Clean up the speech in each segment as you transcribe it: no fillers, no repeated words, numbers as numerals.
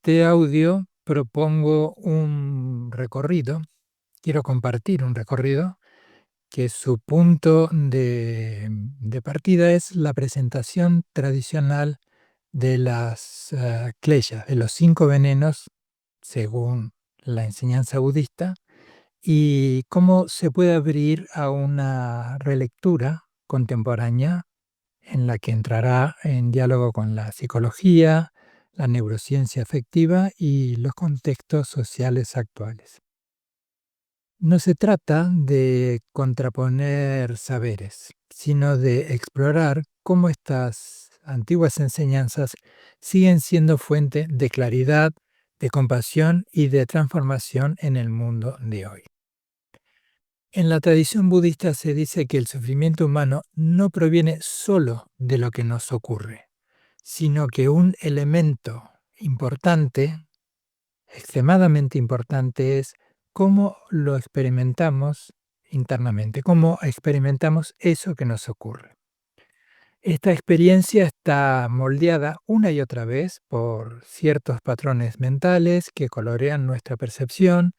este audio propongo un recorrido, quiero compartir un recorrido que su punto de partida es la presentación tradicional de las kleyas, de los 5 venenos, según la enseñanza budista, y cómo se puede abrir a una relectura contemporánea en la que entrará en diálogo con la psicología, la neurociencia afectiva y los contextos sociales actuales. No se trata de contraponer saberes, sino de explorar cómo estas antiguas enseñanzas siguen siendo fuente de claridad, de compasión y de transformación en el mundo de hoy. En la tradición budista se dice que el sufrimiento humano no proviene solo de lo que nos ocurre, sino que un elemento importante, extremadamente importante, es cómo lo experimentamos internamente, cómo experimentamos eso que nos ocurre. Esta experiencia está moldeada una y otra vez por ciertos patrones mentales que colorean nuestra percepción,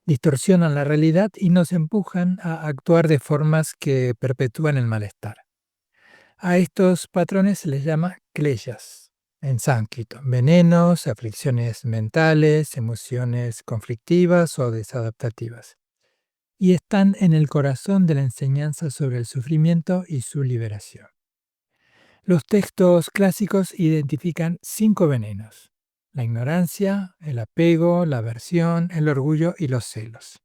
distorsionan la realidad y nos empujan a actuar de formas que perpetúan el malestar. A estos patrones se les llama kleyas en sánscrito, venenos, aflicciones mentales, emociones conflictivas o desadaptativas. Y están en el corazón de la enseñanza sobre el sufrimiento y su liberación. Los textos clásicos identifican 5 venenos: la ignorancia, el apego, la aversión, el orgullo y los celos.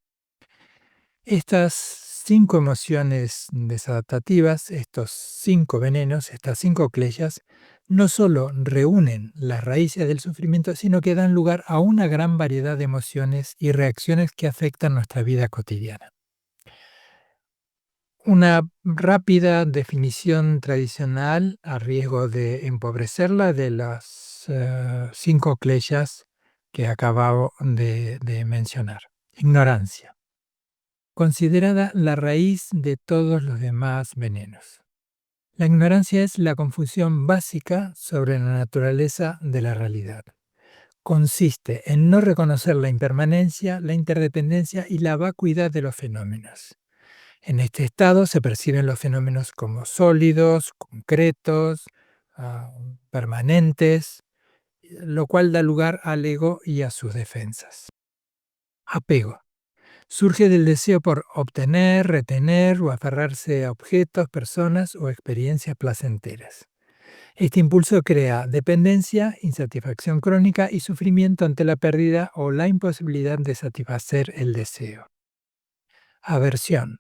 Estas 5 emociones desadaptativas, estos 5 venenos, estas 5 kleyas, no solo reúnen las raíces del sufrimiento, sino que dan lugar a una gran variedad de emociones y reacciones que afectan nuestra vida cotidiana. Una rápida definición tradicional, a riesgo de empobrecerla, de las 5 kleyas que acabo de mencionar. Ignorancia. Considerada la raíz de todos los demás venenos. La ignorancia es la confusión básica sobre la naturaleza de la realidad. Consiste en no reconocer la impermanencia, la interdependencia y la vacuidad de los fenómenos. En este estado se perciben los fenómenos como sólidos, concretos, permanentes, lo cual da lugar al ego y a sus defensas. Apego. Surge del deseo por obtener, retener o aferrarse a objetos, personas o experiencias placenteras. Este impulso crea dependencia, insatisfacción crónica y sufrimiento ante la pérdida o la imposibilidad de satisfacer el deseo. Aversión.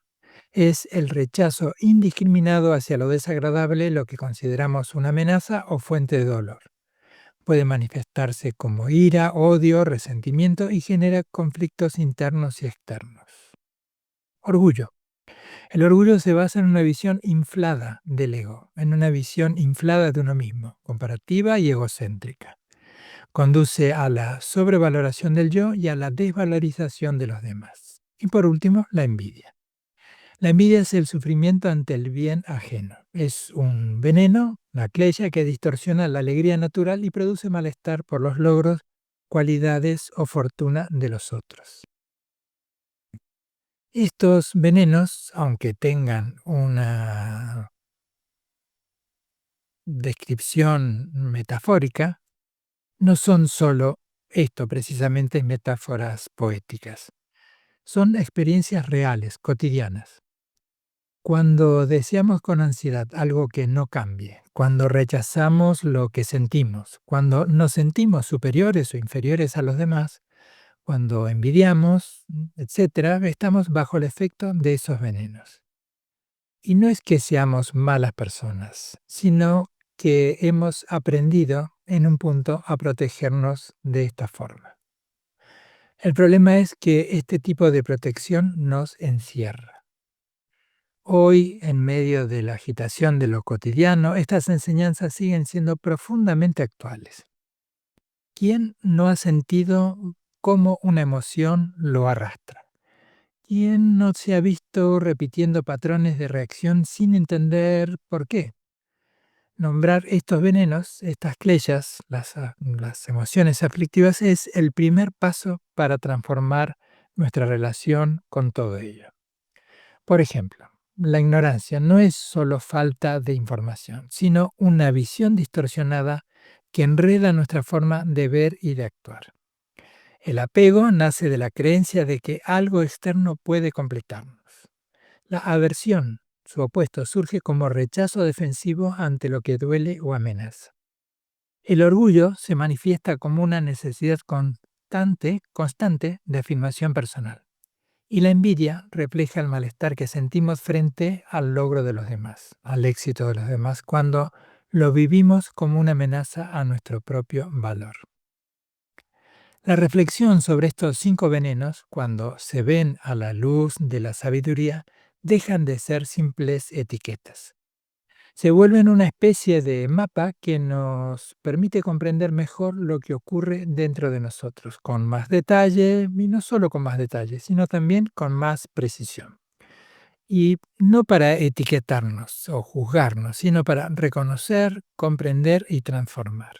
Es el rechazo indiscriminado hacia lo desagradable, lo que consideramos una amenaza o fuente de dolor. Puede manifestarse como ira, odio, resentimiento y genera conflictos internos y externos. Orgullo. El orgullo se basa en una visión inflada del ego, en una visión inflada de uno mismo, comparativa y egocéntrica. Conduce a la sobrevaloración del yo y a la desvalorización de los demás. Y por último, la envidia. La envidia es el sufrimiento ante el bien ajeno. Es un veneno, una kleya que distorsiona la alegría natural y produce malestar por los logros, cualidades o fortuna de los otros. Estos venenos, aunque tengan una descripción metafórica, no son solo esto, precisamente metáforas poéticas. Son experiencias reales, cotidianas. Cuando deseamos con ansiedad algo que no cambie, cuando rechazamos lo que sentimos, cuando nos sentimos superiores o inferiores a los demás, cuando envidiamos, etc., estamos bajo el efecto de esos venenos. Y no es que seamos malas personas, sino que hemos aprendido en un punto a protegernos de esta forma. El problema es que este tipo de protección nos encierra. Hoy, en medio de la agitación de lo cotidiano, estas enseñanzas siguen siendo profundamente actuales. ¿Quién no ha sentido cómo una emoción lo arrastra? ¿Quién no se ha visto repitiendo patrones de reacción sin entender por qué? nombrar estos venenos, estas cleyas, las emociones aflictivas, es el primer paso para transformar nuestra relación con todo ello. Por ejemplo, la ignorancia no es solo falta de información, sino una visión distorsionada que enreda nuestra forma de ver y de actuar. El apego nace de la creencia de que algo externo puede completarnos. La aversión, su opuesto, surge como rechazo defensivo ante lo que duele o amenaza. El orgullo se manifiesta como una necesidad constante de afirmación personal. Y la envidia refleja el malestar que sentimos frente al logro de los demás, al éxito de los demás, cuando lo vivimos como una amenaza a nuestro propio valor. La reflexión sobre estos 5 venenos, cuando se ven a la luz de la sabiduría, dejan de ser simples etiquetas. Se vuelven una especie de mapa que nos permite comprender mejor lo que ocurre dentro de nosotros, con más detalle, y no solo con más detalle, sino también con más precisión. Y no para etiquetarnos o juzgarnos, sino para reconocer, comprender y transformar.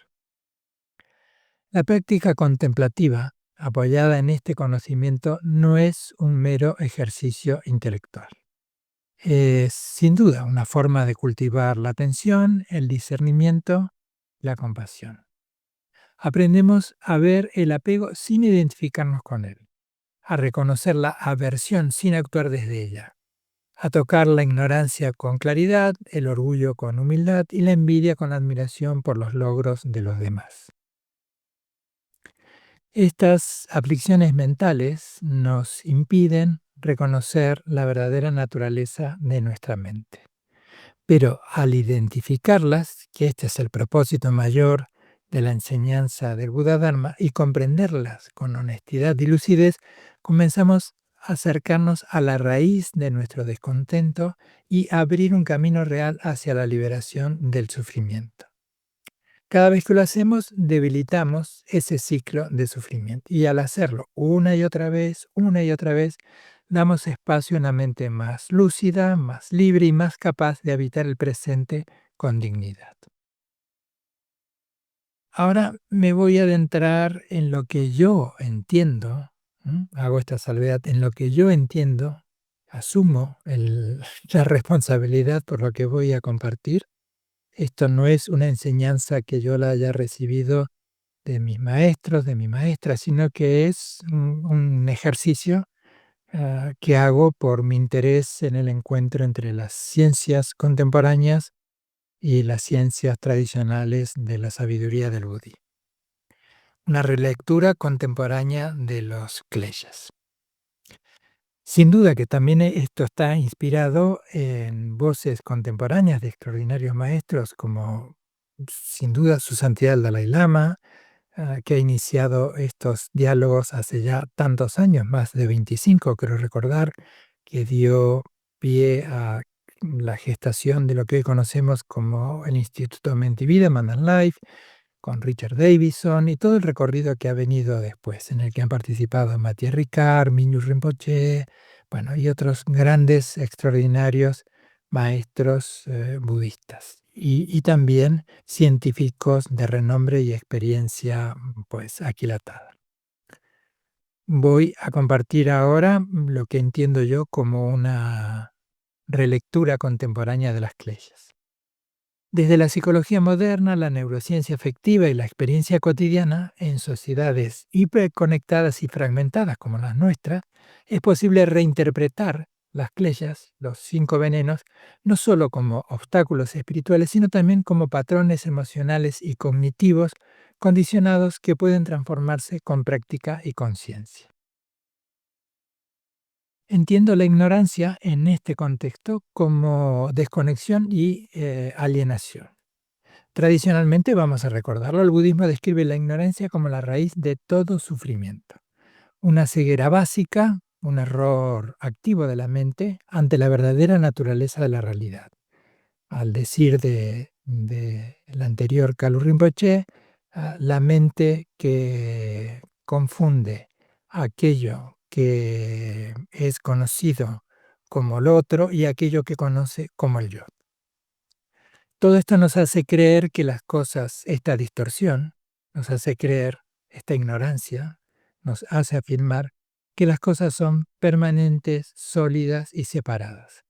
La práctica contemplativa, apoyada en este conocimiento, no es un mero ejercicio intelectual. Es sin duda una forma de cultivar la atención, el discernimiento, la compasión. Aprendemos a ver el apego sin identificarnos con él, a reconocer la aversión sin actuar desde ella, a tocar la ignorancia con claridad, el orgullo con humildad y la envidia con admiración por los logros de los demás. Estas aflicciones mentales nos impiden reconocer la verdadera naturaleza de nuestra mente. Pero al identificarlas, que este es el propósito mayor de la enseñanza del Buda Dharma, y comprenderlas con honestidad y lucidez, comenzamos a acercarnos a la raíz de nuestro descontento y a abrir un camino real hacia la liberación del sufrimiento. Cada vez que lo hacemos, debilitamos ese ciclo de sufrimiento. Y al hacerlo una y otra vez, damos espacio a una mente más lúcida, más libre y más capaz de habitar el presente con dignidad. Ahora me voy a adentrar en lo que yo entiendo, hago esta salvedad, en lo que yo entiendo, asumo la responsabilidad por lo que voy a compartir. Esto no es una enseñanza que yo la haya recibido de mis maestros, de mi maestra, sino que es un ejercicio que hago por mi interés en el encuentro entre las ciencias contemporáneas y las ciencias tradicionales de la sabiduría del budismo. Una relectura contemporánea de los kleshas. Sin duda que también esto está inspirado en voces contemporáneas de extraordinarios maestros como sin duda su santidad el Dalai Lama, que ha iniciado estos diálogos hace ya tantos años, más de 25, creo recordar, que dio pie a la gestación de lo que hoy conocemos como el Instituto Mente y Vida, Mandan Life, con Richard Davidson y todo el recorrido que ha venido después, en el que han participado Matías Ricard, Mingyur Rinpoche, bueno, y otros grandes, extraordinarios maestros budistas. Y también científicos de renombre y experiencia pues aquilatada. Voy a compartir ahora lo que entiendo yo como una relectura contemporánea de las Kleshas. Desde la psicología moderna, la neurociencia afectiva y la experiencia cotidiana en sociedades hiperconectadas y fragmentadas como las nuestras, es posible reinterpretar las kleshas, los 5 venenos, no solo como obstáculos espirituales, sino también como patrones emocionales y cognitivos condicionados que pueden transformarse con práctica y conciencia. Entiendo la ignorancia en este contexto como desconexión y alienación. Tradicionalmente, vamos a recordarlo, el budismo describe la ignorancia como la raíz de todo sufrimiento. Una ceguera básica, un error activo de la mente ante la verdadera naturaleza de la realidad. Al decir del anterior Kalu Rinpoche, la mente que confunde aquello que es conocido como lo otro y aquello que conoce como el yo. Todo esto nos hace creer que las cosas, esta distorsión, nos hace creer, esta ignorancia, nos hace afirmar que las cosas son permanentes, sólidas y separadas.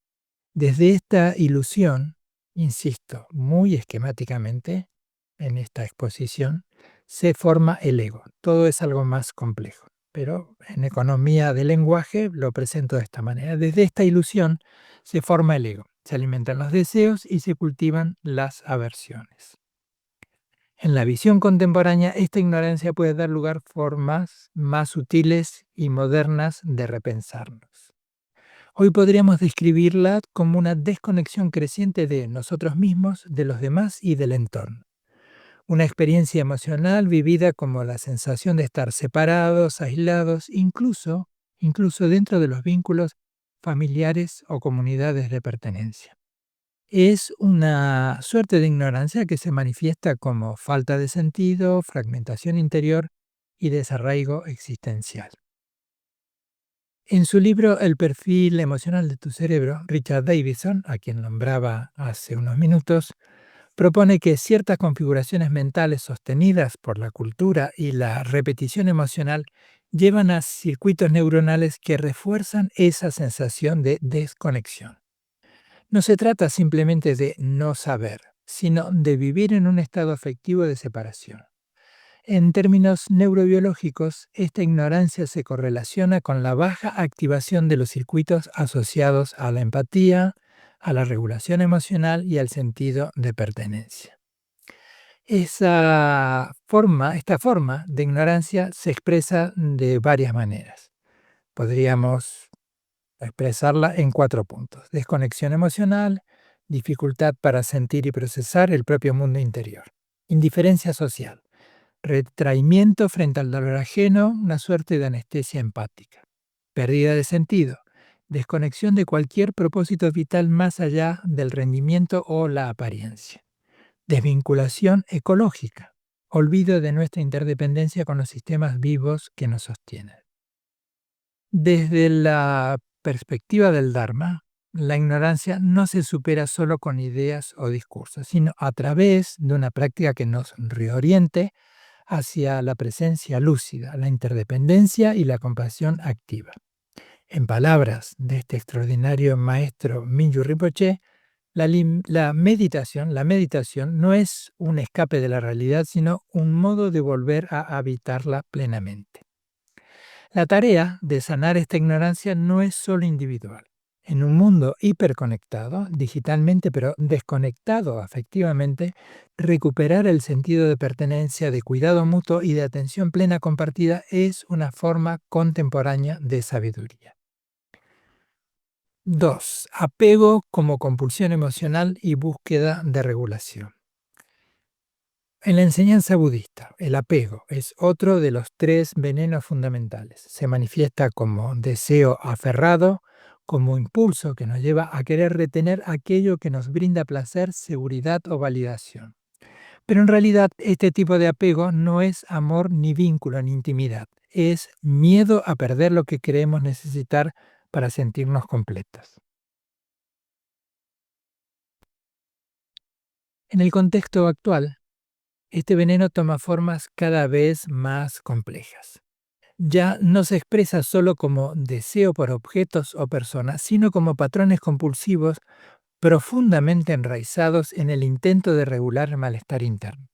Desde esta ilusión, insisto, muy esquemáticamente, en esta exposición, se forma el ego. Todo es algo más complejo, pero en economía del lenguaje lo presento de esta manera. Desde esta ilusión se forma el ego. Se alimentan los deseos y se cultivan las aversiones. En la visión contemporánea, esta ignorancia puede dar lugar a formas más sutiles y modernas de repensarnos. Hoy podríamos describirla como una desconexión creciente de nosotros mismos, de los demás y del entorno. Una experiencia emocional vivida como la sensación de estar separados, aislados, incluso dentro de los vínculos familiares o comunidades de pertenencia. Es una suerte de ignorancia que se manifiesta como falta de sentido, fragmentación interior y desarraigo existencial. En su libro El perfil emocional de tu cerebro, Richard Davidson, a quien nombraba hace unos minutos, propone que ciertas configuraciones mentales sostenidas por la cultura y la repetición emocional llevan a circuitos neuronales que refuerzan esa sensación de desconexión. No se trata simplemente de no saber, sino de vivir en un estado afectivo de separación. En términos neurobiológicos, esta ignorancia se correlaciona con la baja activación de los circuitos asociados a la empatía, a la regulación emocional y al sentido de pertenencia. Esta forma de ignorancia se expresa de varias maneras. Podríamos expresarla en 4 puntos: desconexión emocional, dificultad para sentir y procesar el propio mundo interior, indiferencia social, retraimiento frente al dolor ajeno, una suerte de anestesia empática, pérdida de sentido, desconexión de cualquier propósito vital más allá del rendimiento o la apariencia, desvinculación ecológica, olvido de nuestra interdependencia con los sistemas vivos que nos sostienen. Desde la perspectiva del Dharma, la ignorancia no se supera solo con ideas o discursos, sino a través de una práctica que nos reoriente hacia la presencia lúcida, la interdependencia y la compasión activa. En palabras de este extraordinario maestro Mingyur Rinpoche, la meditación no es un escape de la realidad, sino un modo de volver a habitarla plenamente. La tarea de sanar esta ignorancia no es solo individual. En un mundo hiperconectado, digitalmente pero desconectado afectivamente, recuperar el sentido de pertenencia, de cuidado mutuo y de atención plena compartida es una forma contemporánea de sabiduría. 2. Apego como compulsión emocional y búsqueda de regulación. En la enseñanza budista, el apego es otro de los 3 venenos fundamentales. Se manifiesta como deseo aferrado, como impulso que nos lleva a querer retener aquello que nos brinda placer, seguridad o validación. Pero en realidad este tipo de apego no es amor ni vínculo ni intimidad, es miedo a perder lo que creemos necesitar para sentirnos completos. En el contexto actual, este veneno toma formas cada vez más complejas. Ya no se expresa solo como deseo por objetos o personas, sino como patrones compulsivos profundamente enraizados en el intento de regular el malestar interno.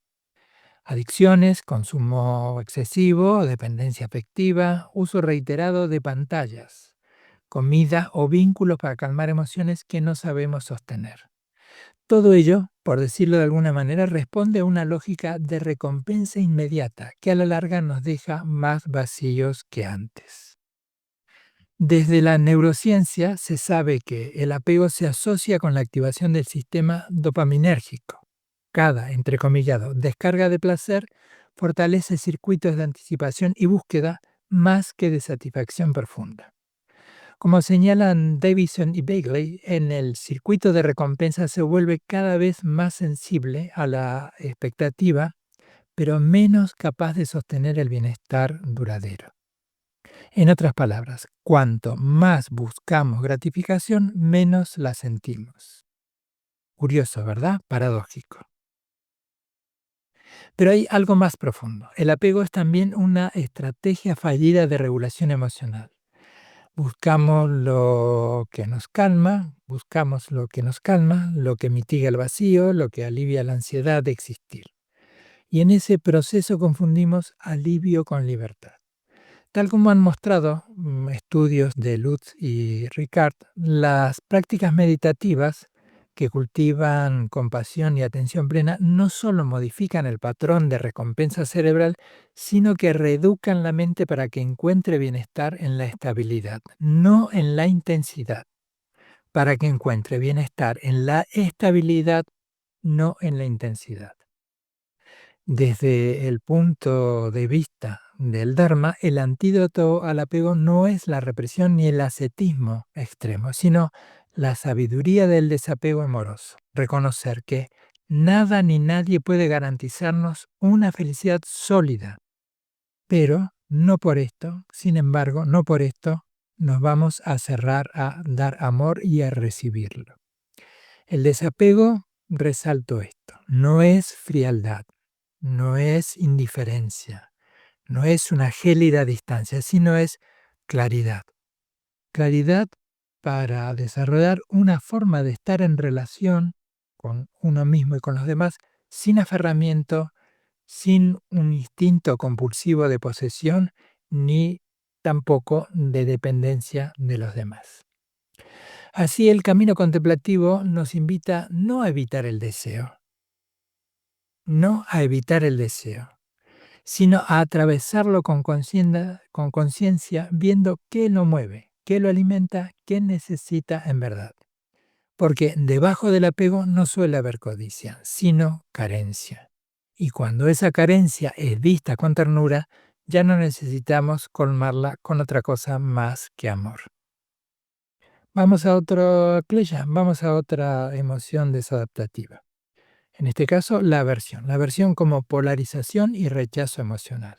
Adicciones, consumo excesivo, dependencia afectiva, uso reiterado de pantallas, comida o vínculos para calmar emociones que no sabemos sostener. Todo ello, por decirlo de alguna manera, responde a una lógica de recompensa inmediata que a la larga nos deja más vacíos que antes. Desde la neurociencia se sabe que el apego se asocia con la activación del sistema dopaminérgico. Cada, entrecomillado, descarga de placer fortalece circuitos de anticipación y búsqueda más que de satisfacción profunda. Como señalan Davidson y Bagley, en el circuito de recompensa se vuelve cada vez más sensible a la expectativa, pero menos capaz de sostener el bienestar duradero. En otras palabras, cuanto más buscamos gratificación, menos la sentimos. Curioso, ¿verdad? Paradójico. Pero hay algo más profundo. El apego es también una estrategia fallida de regulación emocional. Buscamos lo que nos calma, lo que mitiga el vacío, lo que alivia la ansiedad de existir. Y en ese proceso confundimos alivio con libertad. Tal como han mostrado estudios de Lutz y Ricard, las prácticas meditativas que cultivan compasión y atención plena no solo modifican el patrón de recompensa cerebral, sino que reeducan la mente para que encuentre bienestar en la estabilidad, no en la intensidad, para que encuentre bienestar en la estabilidad, no en la intensidad. Desde el punto de vista del Dharma, el antídoto al apego no es la represión ni el ascetismo extremo, sino la sabiduría del desapego amoroso. Reconocer que nada ni nadie puede garantizarnos una felicidad sólida, pero no por esto, sin embargo, no por esto nos vamos a cerrar a dar amor y a recibirlo. El desapego, resalto esto, no es frialdad. No es indiferencia, no es una gélida distancia, sino es claridad. Claridad para desarrollar una forma de estar en relación con uno mismo y con los demás sin aferramiento, sin un instinto compulsivo de posesión, ni tampoco de dependencia de los demás. Así el camino contemplativo nos invita no a evitar el deseo, no a evitar el deseo, sino a atravesarlo con conciencia, viendo qué lo mueve, qué lo alimenta, qué necesita en verdad. Porque debajo del apego no suele haber codicia, sino carencia. Y cuando esa carencia es vista con ternura, ya no necesitamos colmarla con otra cosa más que amor. Vamos a otro klesha, vamos a otra emoción desadaptativa. En este caso, la aversión como polarización y rechazo emocional.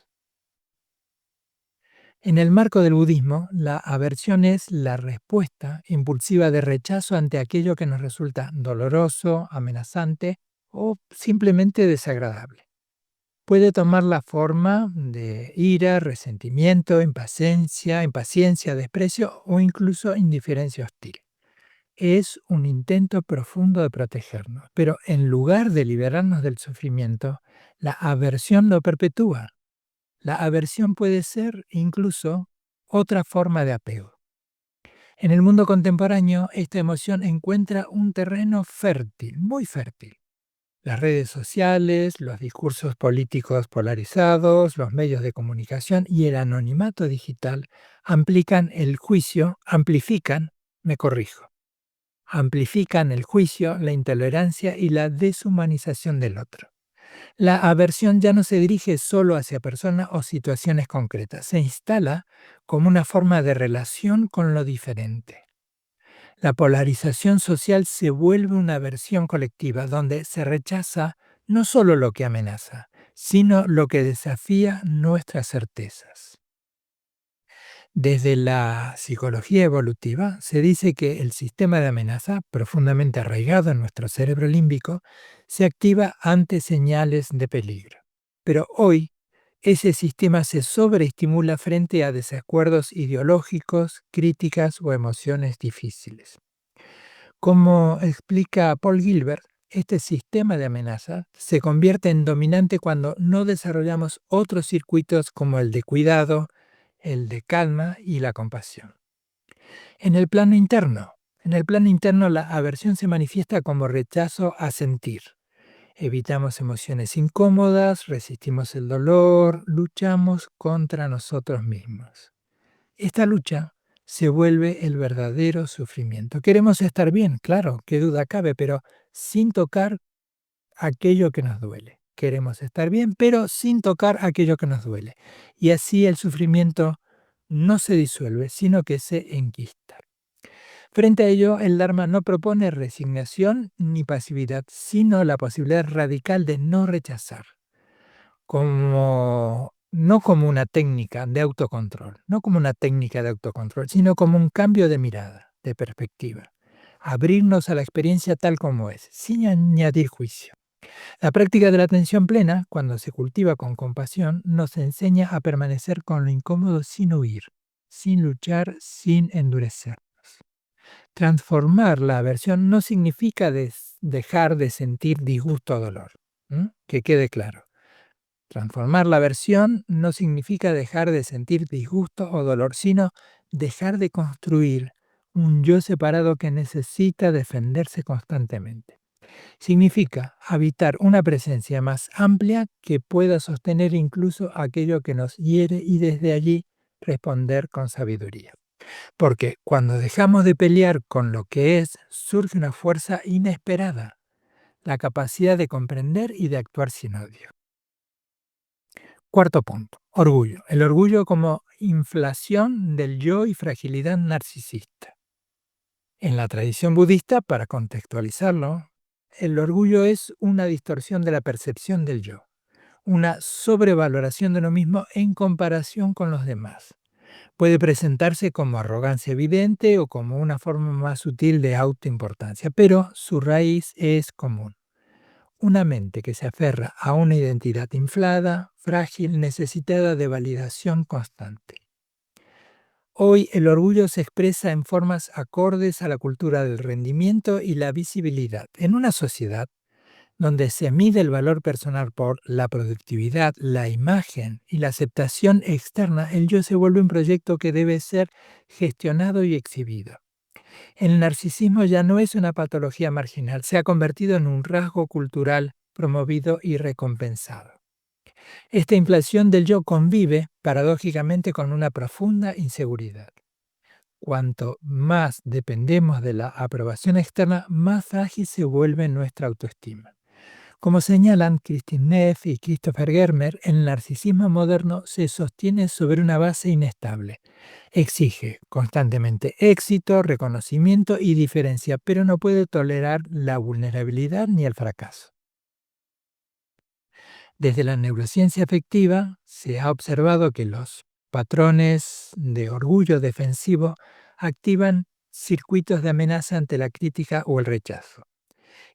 En el marco del budismo, la aversión es la respuesta impulsiva de rechazo ante aquello que nos resulta doloroso, amenazante o simplemente desagradable. Puede tomar la forma de ira, resentimiento, impaciencia, desprecio o incluso indiferencia hostil. Es un intento profundo de protegernos, pero en lugar de liberarnos del sufrimiento, la aversión lo perpetúa. La aversión puede ser incluso otra forma de apego. En el mundo contemporáneo, esta emoción encuentra un terreno fértil, muy fértil. Las redes sociales, los discursos políticos polarizados, los medios de comunicación y el anonimato digital amplifican el juicio, la intolerancia y la deshumanización del otro. La aversión ya no se dirige solo hacia personas o situaciones concretas, se instala como una forma de relación con lo diferente. La polarización social se vuelve una aversión colectiva donde se rechaza no solo lo que amenaza, sino lo que desafía nuestras certezas. Desde la psicología evolutiva se dice que el sistema de amenaza, profundamente arraigado en nuestro cerebro límbico, se activa ante señales de peligro. Pero hoy, ese sistema se sobreestimula frente a desacuerdos ideológicos, críticas o emociones difíciles. Como explica Paul Gilbert, este sistema de amenaza se convierte en dominante cuando no desarrollamos otros circuitos como el de cuidado, el de calma y la compasión. En el plano interno la aversión se manifiesta como rechazo a sentir. Evitamos emociones incómodas, resistimos el dolor, luchamos contra nosotros mismos. Esta lucha se vuelve el verdadero sufrimiento. Queremos estar bien, claro, qué duda cabe, pero sin tocar aquello que nos duele. Queremos estar bien, pero sin tocar aquello que nos duele. Y así el sufrimiento no se disuelve, sino que se enquista. Frente a ello, el Dharma no propone resignación ni pasividad, sino la posibilidad radical de no rechazar, no como una técnica de autocontrol, sino como un cambio de mirada, de perspectiva. abrirnos a la experiencia tal como es, sin añadir juicio. La práctica de la atención plena, cuando se cultiva con compasión, nos enseña a permanecer con lo incómodo sin huir, sin luchar, sin endurecernos. Transformar la aversión no significa dejar de sentir disgusto o dolor. Que quede claro. Transformar la aversión no significa dejar de sentir disgusto o dolor, sino dejar de construir un yo separado que necesita defenderse constantemente. Significa habitar una presencia más amplia que pueda sostener incluso aquello que nos hiere y desde allí responder con sabiduría. Porque cuando dejamos de pelear con lo que es, surge una fuerza inesperada, la capacidad de comprender y de actuar sin odio. Cuarto punto, orgullo. El orgullo como inflación del yo y fragilidad narcisista. En la tradición budista, para contextualizarlo, el orgullo es una distorsión de la percepción del yo, una sobrevaloración de uno mismo en comparación con los demás. Puede presentarse como arrogancia evidente o como una forma más sutil de autoimportancia, pero su raíz es común. Una mente que se aferra a una identidad inflada, frágil, necesitada de validación constante. Hoy el orgullo se expresa en formas acordes a la cultura del rendimiento y la visibilidad. En una sociedad donde se mide el valor personal por la productividad, la imagen y la aceptación externa, el yo se vuelve un proyecto que debe ser gestionado y exhibido. El narcisismo ya no es una patología marginal, se ha convertido en un rasgo cultural promovido y recompensado. Esta inflación del yo convive, paradójicamente, con una profunda inseguridad. Cuanto más dependemos de la aprobación externa, más frágil se vuelve nuestra autoestima. Como señalan Christine Neff y Christopher Germer, el narcisismo moderno se sostiene sobre una base inestable. Exige constantemente éxito, reconocimiento y diferencia, pero no puede tolerar la vulnerabilidad ni el fracaso. Desde la neurociencia afectiva se ha observado que los patrones de orgullo defensivo activan circuitos de amenaza ante la crítica o el rechazo.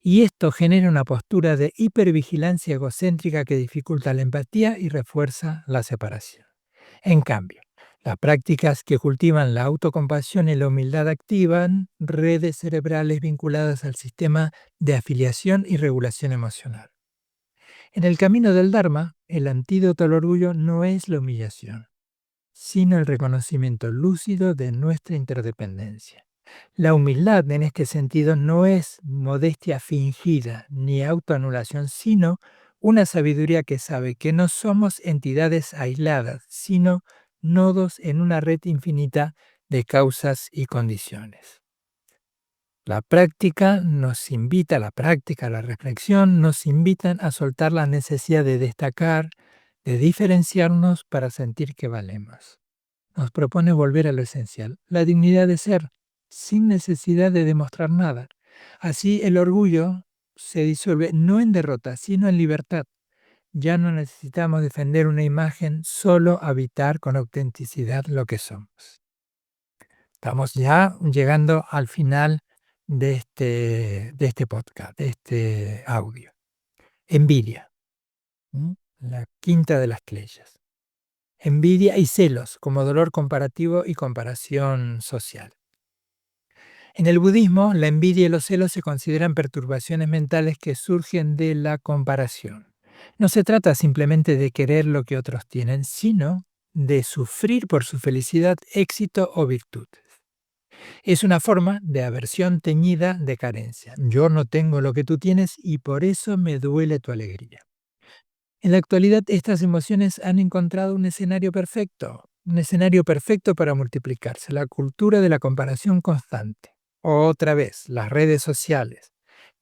Y esto genera una postura de hipervigilancia egocéntrica que dificulta la empatía y refuerza la separación. En cambio, las prácticas que cultivan la autocompasión y la humildad activan redes cerebrales vinculadas al sistema de afiliación y regulación emocional. En el camino del Dharma, el antídoto al orgullo no es la humillación, sino el reconocimiento lúcido de nuestra interdependencia. La humildad en este sentido no es modestia fingida ni autoanulación, sino una sabiduría que sabe que no somos entidades aisladas, sino nodos en una red infinita de causas y condiciones. La práctica nos invita, la práctica, la reflexión nos invitan a soltar la necesidad de destacar, de diferenciarnos para sentir que valemos. Nos propone volver a lo esencial, la dignidad de ser, sin necesidad de demostrar nada. Así el orgullo se disuelve no en derrota, sino en libertad. Ya no necesitamos defender una imagen, solo habitar con autenticidad lo que somos. Estamos ya llegando al final de este podcast, de este audio. Envidia, la quinta de las cleyes. Envidia y celos como dolor comparativo y comparación social. En el budismo, la envidia y los celos se consideran perturbaciones mentales que surgen de la comparación. No se trata simplemente de querer lo que otros tienen, sino de sufrir por su felicidad, éxito o virtud. Es una forma de aversión teñida de carencia. Yo no tengo lo que tú tienes y por eso me duele tu alegría. En la actualidad, estas emociones han encontrado un escenario perfecto para multiplicarse, la cultura de la comparación constante. Otra vez, las redes sociales,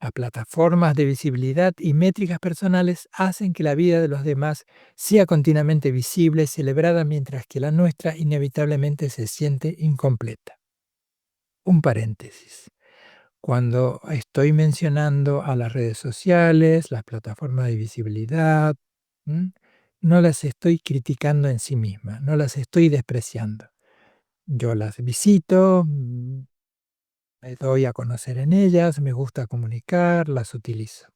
las plataformas de visibilidad y métricas personales hacen que la vida de los demás sea continuamente visible, celebrada, mientras que la nuestra inevitablemente se siente incompleta. Un paréntesis. Cuando estoy mencionando a las redes sociales, las plataformas de visibilidad, no las estoy criticando en sí mismas, no las estoy despreciando. Yo las visito, me doy a conocer en ellas, me gusta comunicar, las utilizo.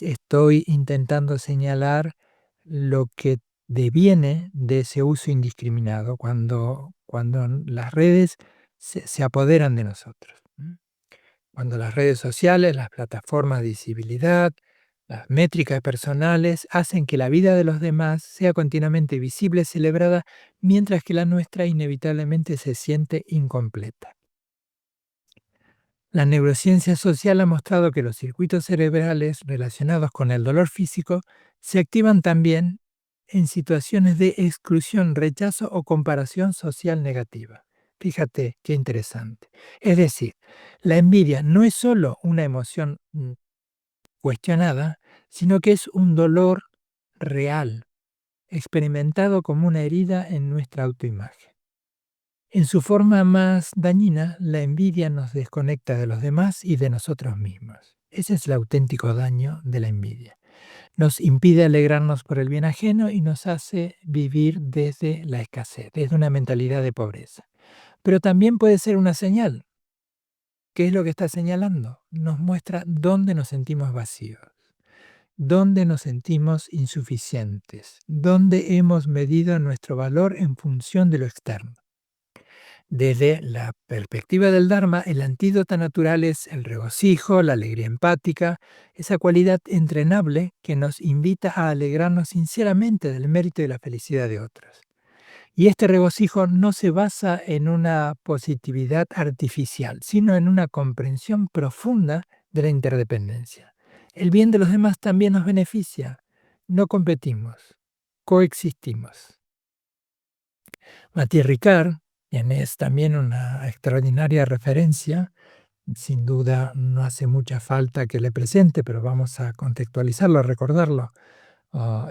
Estoy intentando señalar lo que deviene de ese uso indiscriminado, cuando las redes se apoderan de nosotros. Cuando las redes sociales, las plataformas de visibilidad, las métricas personales hacen que la vida de los demás sea continuamente visible, celebrada, mientras que la nuestra inevitablemente se siente incompleta. La neurociencia social ha mostrado que los circuitos cerebrales relacionados con el dolor físico se activan también en situaciones de exclusión, rechazo o comparación social negativa. Fíjate qué interesante. Es decir, la envidia no es solo una emoción cuestionada, sino que es un dolor real, experimentado como una herida en nuestra autoimagen. En su forma más dañina, la envidia nos desconecta de los demás y de nosotros mismos. Ese es el auténtico daño de la envidia. Nos impide alegrarnos por el bien ajeno y nos hace vivir desde la escasez, desde una mentalidad de pobreza. Pero también puede ser una señal. ¿Qué es lo que está señalando? Nos muestra dónde nos sentimos vacíos, dónde nos sentimos insuficientes, dónde hemos medido nuestro valor en función de lo externo. Desde la perspectiva del Dharma, el antídoto natural es el regocijo, la alegría empática, esa cualidad entrenable que nos invita a alegrarnos sinceramente del mérito y la felicidad de otros. Y este regocijo no se basa en una positividad artificial, sino en una comprensión profunda de la interdependencia. El bien de los demás también nos beneficia. No competimos, coexistimos. Matthieu Ricard, quien es también una extraordinaria referencia, sin duda no hace mucha falta que le presente, pero vamos a contextualizarlo, a recordarlo.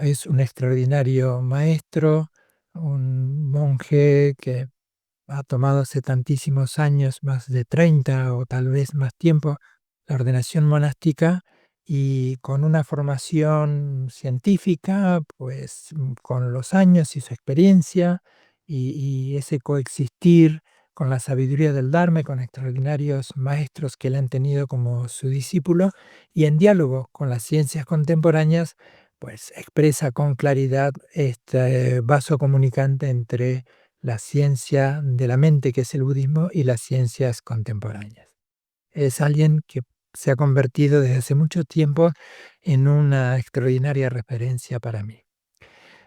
Es un extraordinario maestro, un monje que ha tomado hace tantísimos años, más de 30 o tal vez más tiempo, la ordenación monástica y con una formación científica, pues con los años y su experiencia y ese coexistir con la sabiduría del Dharma y con extraordinarios maestros que él han tenido como su discípulo y en diálogo con las ciencias contemporáneas, pues expresa con claridad este vaso comunicante entre la ciencia de la mente, que es el budismo, y las ciencias contemporáneas. Es alguien que se ha convertido desde hace mucho tiempo en una extraordinaria referencia para mí.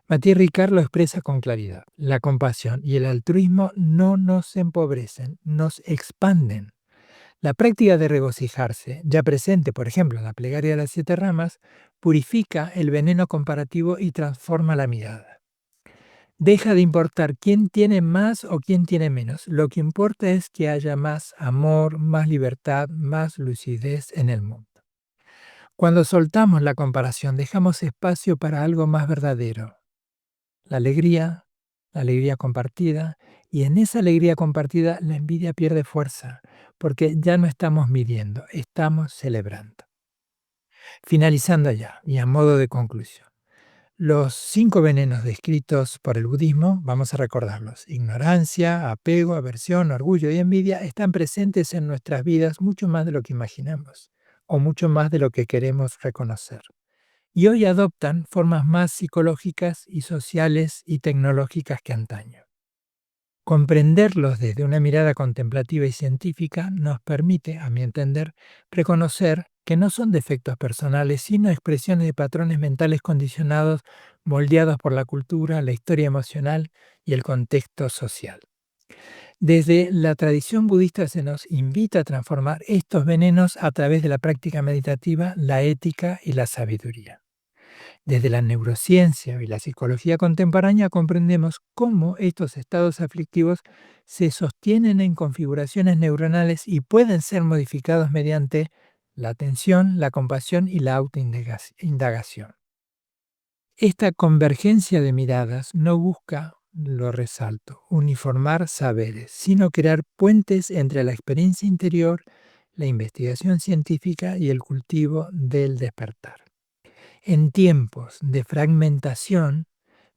Matthieu Ricard lo expresa con claridad. La compasión y el altruismo no nos empobrecen, nos expanden. La práctica de regocijarse, ya presente, por ejemplo, en la plegaria de las 7 ramas, purifica el veneno comparativo y transforma la mirada. Deja de importar quién tiene más o quién tiene menos. Lo que importa es que haya más amor, más libertad, más lucidez en el mundo. Cuando soltamos la comparación, dejamos espacio para algo más verdadero. La alegría compartida, y en esa alegría compartida la envidia pierde fuerza, porque ya no estamos midiendo, estamos celebrando. Finalizando ya, y a modo de conclusión. Los 5 venenos descritos por el budismo, vamos a recordarlos. Ignorancia, apego, aversión, orgullo y envidia están presentes en nuestras vidas mucho más de lo que imaginamos o mucho más de lo que queremos reconocer. Y hoy adoptan formas más psicológicas y sociales y tecnológicas que antaño. Comprenderlos desde una mirada contemplativa y científica nos permite, a mi entender, reconocer que no son defectos personales, sino expresiones de patrones mentales condicionados, moldeados por la cultura, la historia emocional y el contexto social. Desde la tradición budista se nos invita a transformar estos venenos a través de la práctica meditativa, la ética y la sabiduría. Desde la neurociencia y la psicología contemporánea comprendemos cómo estos estados aflictivos se sostienen en configuraciones neuronales y pueden ser modificados mediante la atención, la compasión y la autoindagación. Esta convergencia de miradas no busca, lo resalto, uniformar saberes, sino crear puentes entre la experiencia interior, la investigación científica y el cultivo del despertar. En tiempos de fragmentación,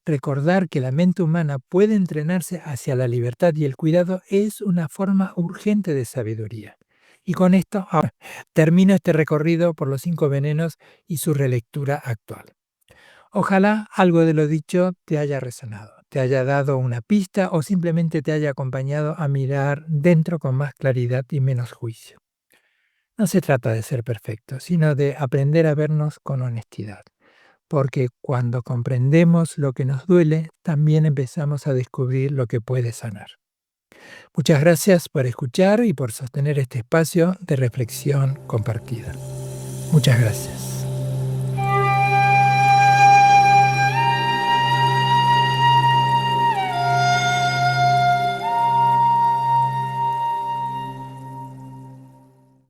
recordar que la mente humana puede entrenarse hacia la libertad y el cuidado es una forma urgente de sabiduría. Y con esto termino este recorrido por los 5 venenos y su relectura actual. Ojalá algo de lo dicho te haya resonado, te haya dado una pista o simplemente te haya acompañado a mirar dentro con más claridad y menos juicio. No se trata de ser perfecto, sino de aprender a vernos con honestidad, porque cuando comprendemos lo que nos duele, también empezamos a descubrir lo que puede sanar. Muchas gracias por escuchar y por sostener este espacio de reflexión compartida. Muchas gracias.